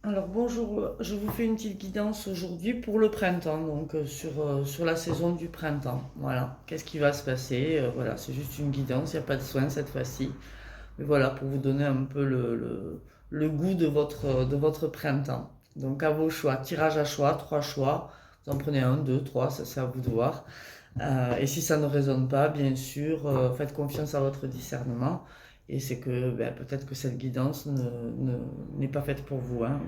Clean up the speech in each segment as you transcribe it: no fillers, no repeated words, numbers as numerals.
Alors bonjour, je vous fais une petite guidance aujourd'hui pour le printemps, donc sur la saison du printemps. Voilà, qu'est-ce qui va se passer? Voilà, c'est juste une guidance, il n'y a pas de soin cette fois-ci. Mais voilà, pour vous donner un peu le goût de votre printemps. Donc à vos choix, tirage à choix, trois choix. Vous en prenez un, deux, trois, ça c'est à vous de voir. Et si ça ne résonne pas, bien sûr, faites confiance à votre discernement. Et c'est que ben, peut-être que cette guidance n'est pas faite pour vous, hein.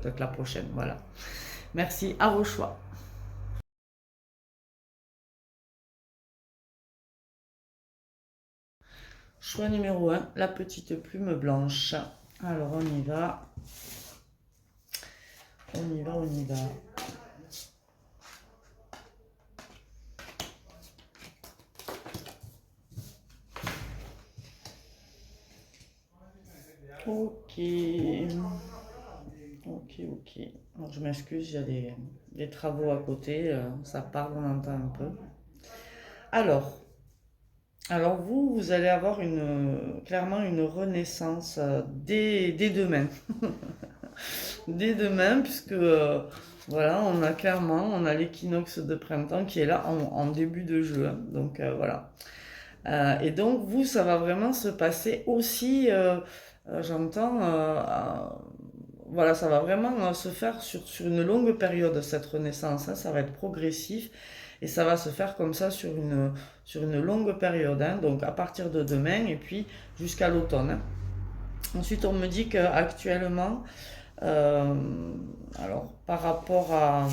Peut-être la prochaine, voilà. Merci, à vos choix. Choix numéro un, la petite plume blanche. Alors on y va, on y va, on y va. Ok, ok. Alors, je m'excuse, il y a des travaux à côté, ça parle, on entend un peu. Alors, alors vous allez avoir clairement une renaissance dès demain. Dès demain, puisque voilà, on a l'équinoxe de printemps qui est là en début de jeu, hein. Donc voilà. Et donc vous, ça va vraiment se passer aussi, j'entends, voilà, ça va vraiment se faire sur une longue période, cette renaissance, hein. Ça va être progressif et ça va se faire comme ça sur une longue période, hein. Donc à partir de demain et puis jusqu'à l'automne, hein. Ensuite, on me dit qu'actuellement, euh, alors par rapport à...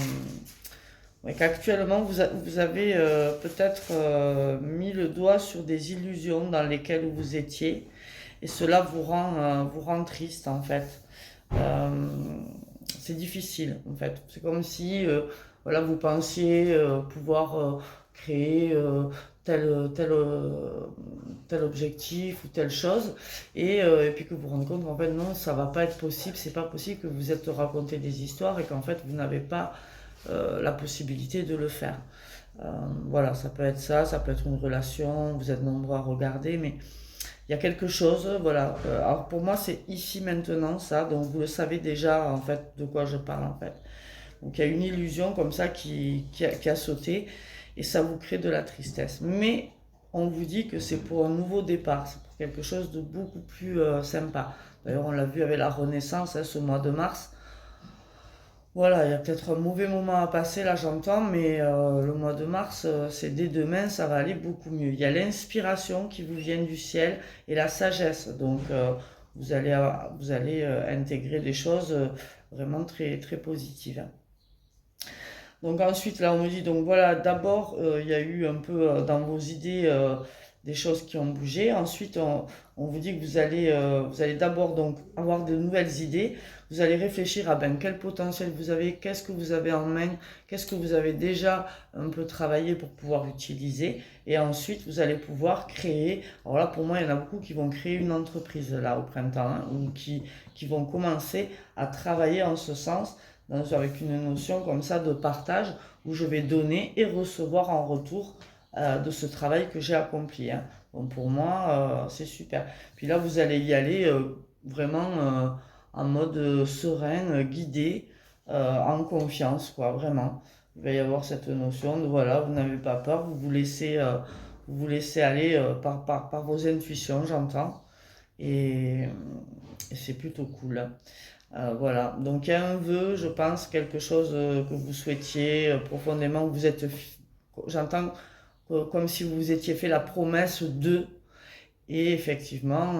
ouais, qu'actuellement, vous avez peut-être mis le doigt sur des illusions dans lesquelles vous étiez et cela vous rend triste en fait. Euh, c'est difficile en fait. C'est comme si voilà, vous pensiez pouvoir créer tel objectif ou telle chose et puis que vous vous rendez compte qu'en fait non, ça va pas être possible, c'est pas possible que vous êtes raconté des histoires et qu'en fait vous n'avez pas la possibilité de le faire. Euh, voilà, ça peut être ça, ça peut être une relation, vous êtes nombreux à regarder, mais il y a quelque chose, voilà. Alors pour moi, c'est ici maintenant ça, donc vous le savez déjà en fait de quoi je parle en fait. Donc il y a une illusion comme ça qui a sauté et ça vous crée de la tristesse. Mais on vous dit que c'est pour un nouveau départ, c'est pour quelque chose de beaucoup plus sympa. D'ailleurs, on l'a vu avec la Renaissance, hein, ce mois de mars. Voilà, il y a peut-être un mauvais moment à passer, là j'entends, mais le mois de mars, c'est dès demain, ça va aller beaucoup mieux. Il y a l'inspiration qui vous vient du ciel et la sagesse. Donc vous allez intégrer des choses vraiment très, très positives. Donc ensuite, là, on me dit, donc voilà, d'abord, il y a eu un peu dans vos idées des choses qui ont bougé. Ensuite, on vous dit que vous allez d'abord donc avoir de nouvelles idées. Vous allez réfléchir à ben, quel potentiel vous avez, qu'est-ce que vous avez en main, qu'est-ce que vous avez déjà un peu travaillé pour pouvoir utiliser. Et ensuite, vous allez pouvoir créer. Alors là, pour moi, il y en a beaucoup qui vont créer une entreprise là au printemps, hein, ou qui vont commencer à travailler en ce sens avec une notion comme ça de partage où je vais donner et recevoir en retour de ce travail que j'ai accompli, hein. Donc pour moi, c'est super. Puis là, vous allez y aller vraiment en mode serein, guidé, en confiance, quoi, vraiment. Il va y avoir cette notion de voilà, vous n'avez pas peur, vous vous laissez aller par vos intuitions, j'entends. Et, et c'est plutôt cool. Voilà, donc il y a un vœu, je pense, quelque chose que vous souhaitiez profondément, vous êtes, j'entends comme si vous vous étiez fait la promesse de, et effectivement,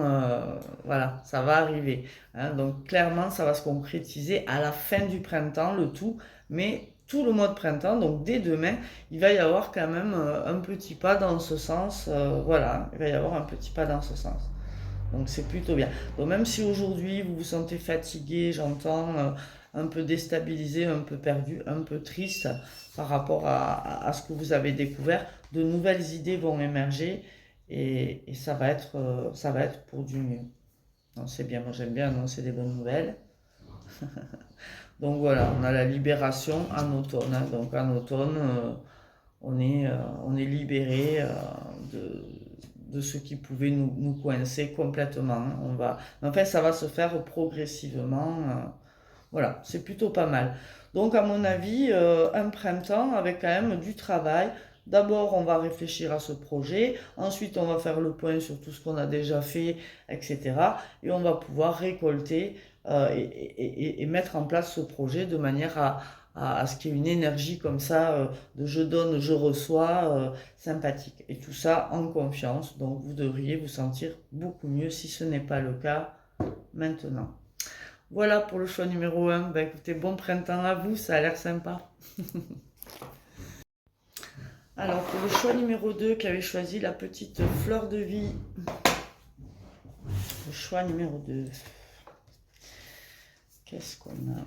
voilà, ça va arriver, hein. Donc clairement, ça va se concrétiser à la fin du printemps, le tout, mais tout le mois de printemps, donc dès demain, il va y avoir quand même un petit pas dans ce sens, voilà, il va y avoir un petit pas dans ce sens. Donc c'est plutôt bien. Donc même si aujourd'hui vous vous sentez fatigué, j'entends un peu déstabilisé, un peu perdu, un peu triste par rapport à ce que vous avez découvert, de nouvelles idées vont émerger et ça va être pour du mieux. Non, c'est bien, moi j'aime bien annoncer des bonnes nouvelles. Donc voilà, on a la libération en automne, hein. Donc en automne, on est libéré de ce qui pouvait nous coincer complètement. En fait, ça va se faire progressivement. Voilà, c'est plutôt pas mal. Donc, à mon avis, un printemps avec quand même du travail. D'abord, on va réfléchir à ce projet. Ensuite, on va faire le point sur tout ce qu'on a déjà fait, etc. Et on va pouvoir récolter et mettre en place ce projet de manière à ce qu'il y ait une énergie comme ça, de je donne, je reçois, sympathique. Et tout ça en confiance. Donc, vous devriez vous sentir beaucoup mieux si ce n'est pas le cas maintenant. Voilà pour le choix numéro 1. Ben, écoutez, bon printemps à vous, ça a l'air sympa. Alors, pour le choix numéro 2, qui avait choisi la petite fleur de vie. Le choix numéro 2. Qu'est-ce qu'on a?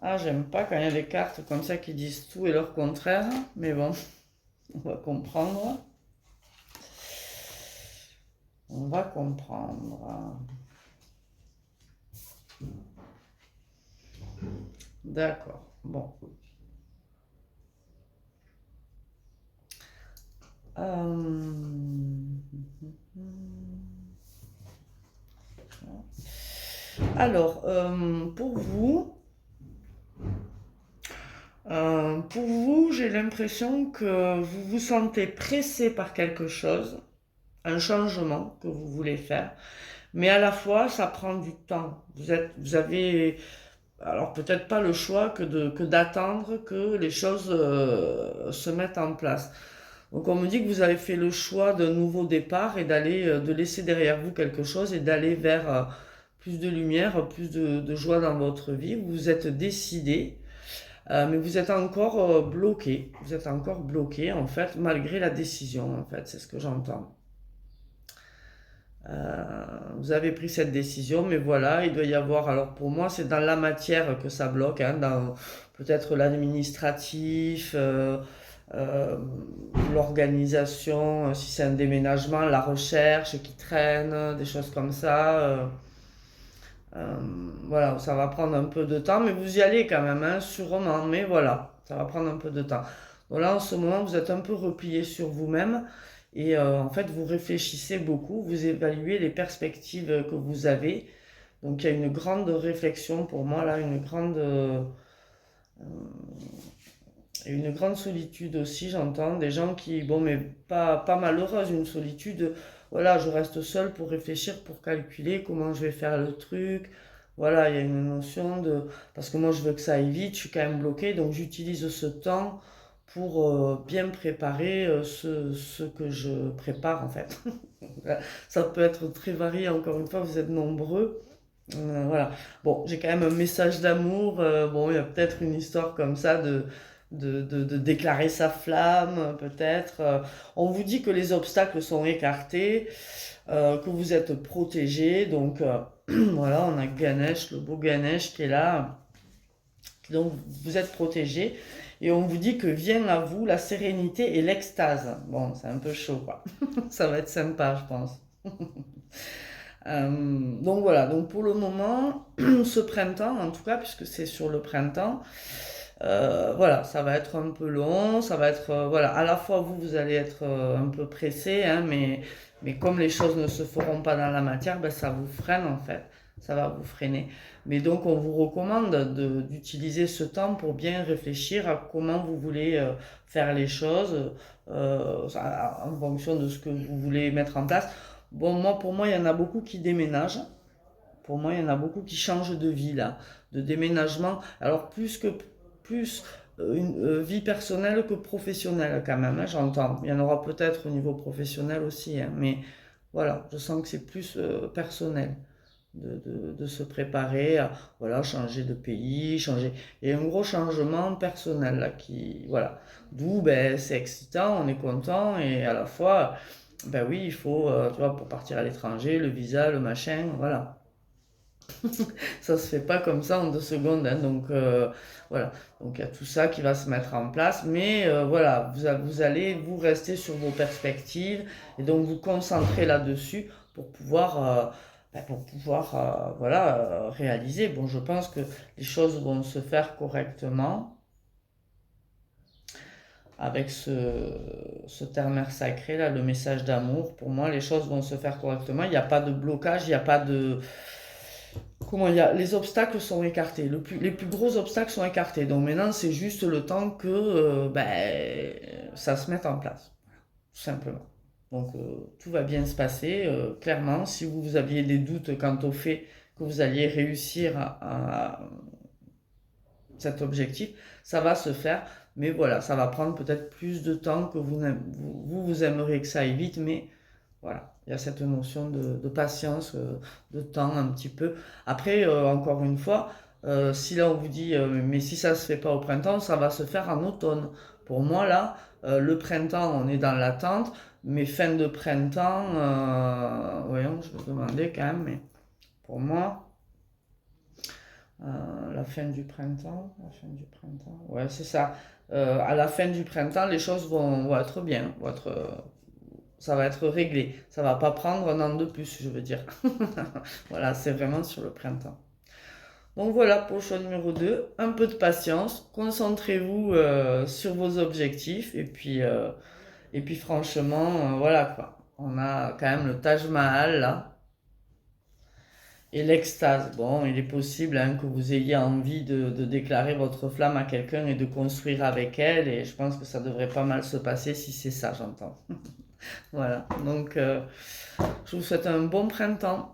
Ah, j'aime pas quand il y a des cartes comme ça qui disent tout et leur contraire. Mais bon, on va comprendre. On va comprendre. D'accord. Bon. Alors, pour vous, j'ai l'impression que vous vous sentez pressé par quelque chose, un changement que vous voulez faire, mais à la fois, ça prend du temps. Vous avez, alors peut-être pas le choix que d'attendre que les choses se mettent en place. Donc on me dit que vous avez fait le choix d'un nouveau départ et de laisser derrière vous quelque chose et d'aller vers plus de lumière, plus de joie dans votre vie. Vous vous êtes décidé, mais vous êtes encore bloqué. Vous êtes encore bloqué en fait, malgré la décision en fait, c'est ce que j'entends. Vous avez pris cette décision, mais voilà, il doit y avoir, alors pour moi c'est dans la matière que ça bloque, hein, dans peut-être l'administratif, euh, l'organisation, si c'est un déménagement, la recherche qui traîne, des choses comme ça. Voilà, ça va prendre un peu de temps, mais vous y allez quand même, hein, sûrement, mais voilà, ça va prendre un peu de temps. Donc là, en ce moment, vous êtes un peu replié sur vous-même et en fait, vous réfléchissez beaucoup, vous évaluez les perspectives que vous avez. Donc il y a une grande réflexion pour moi, là, une grande solitude aussi, j'entends. Des gens qui, bon, mais pas malheureuse, une solitude. Voilà, je reste seule pour réfléchir, pour calculer comment je vais faire le truc. Voilà, il y a une notion de. Parce que moi, je veux que ça aille vite, je suis quand même bloquée, donc j'utilise ce temps pour bien préparer ce que je prépare, en fait. Ça peut être très varié, encore une fois, vous êtes nombreux. Voilà. Bon, j'ai quand même un message d'amour. Bon, il y a peut-être une histoire comme ça de déclarer sa flamme, peut-être. On vous dit que les obstacles sont écartés, que vous êtes protégé. Donc, voilà, on a Ganesh, le beau Ganesh qui est là. Donc, vous êtes protégé. Et on vous dit que vient à vous la sérénité et l'extase. Bon, c'est un peu chaud, quoi. Ça va être sympa, je pense. Donc voilà, donc pour le moment, ce printemps, en tout cas, puisque c'est sur le printemps, voilà, ça va être un peu long, ça va être, voilà, à la fois vous allez être un peu pressé, hein, mais comme les choses ne se feront pas dans la matière, ben, ça vous freine en fait, ça va vous freiner. Mais donc on vous recommande d'utiliser ce temps pour bien réfléchir à comment vous voulez faire les choses en fonction de ce que vous voulez mettre en place. Bon, moi, pour moi, il y en a beaucoup qui déménagent. Pour moi, il y en a beaucoup qui changent de vie, là, de déménagement. Alors, plus une vie personnelle que professionnelle, quand même, hein, j'entends. Il y en aura peut-être au niveau professionnel aussi, hein, mais voilà, je sens que c'est plus personnel de se préparer à voilà, changer de pays, changer. Il y a un gros changement personnel, là, qui, voilà. D'où, ben, c'est excitant, on est content, et à la fois, ben oui, il faut, tu vois, pour partir à l'étranger, le visa, le machin, voilà. Ça se fait pas comme ça en 2 secondes, hein, donc voilà. Donc il y a tout ça qui va se mettre en place, mais voilà, vous allez vous rester sur vos perspectives et donc vous concentrer là-dessus pour pouvoir voilà, réaliser. Bon, je pense que les choses vont se faire correctement. avec ce ternaire sacré, là, le message d'amour. Pour moi, les choses vont se faire correctement. Il n'y a pas de blocage, il n'y a pas de... Comment il y a... Les obstacles sont écartés. Les plus gros obstacles sont écartés. Donc maintenant, c'est juste le temps que ça se mette en place. Tout simplement. Donc tout va bien se passer. Clairement, si vous aviez des doutes quant au fait que vous alliez réussir à cet objectif, ça va se faire. Mais voilà, ça va prendre peut-être plus de temps que vous aimeriez que ça aille vite, mais voilà, il y a cette notion de patience, de temps un petit peu. Après, encore une fois, si là on vous dit, mais si ça se fait pas au printemps, ça va se faire en automne. Pour moi, là, le printemps, on est dans l'attente, mais fin de printemps, voyons, je vais demander quand même, mais pour moi, la fin du printemps, ouais, c'est ça. À la fin du printemps, les choses vont être bien, ça va être réglé. Ça va pas prendre un an de plus, je veux dire. Voilà, c'est vraiment sur le printemps. Donc voilà pour le choix numéro 2. Un peu de patience. Concentrez-vous sur vos objectifs. Et puis franchement, voilà quoi. On a quand même le Taj Mahal là. Et l'extase. Bon, il est possible hein, que vous ayez envie de déclarer votre flamme à quelqu'un et de construire avec elle. Et je pense que ça devrait pas mal se passer si c'est ça, j'entends. Voilà. Donc, je vous souhaite un bon printemps.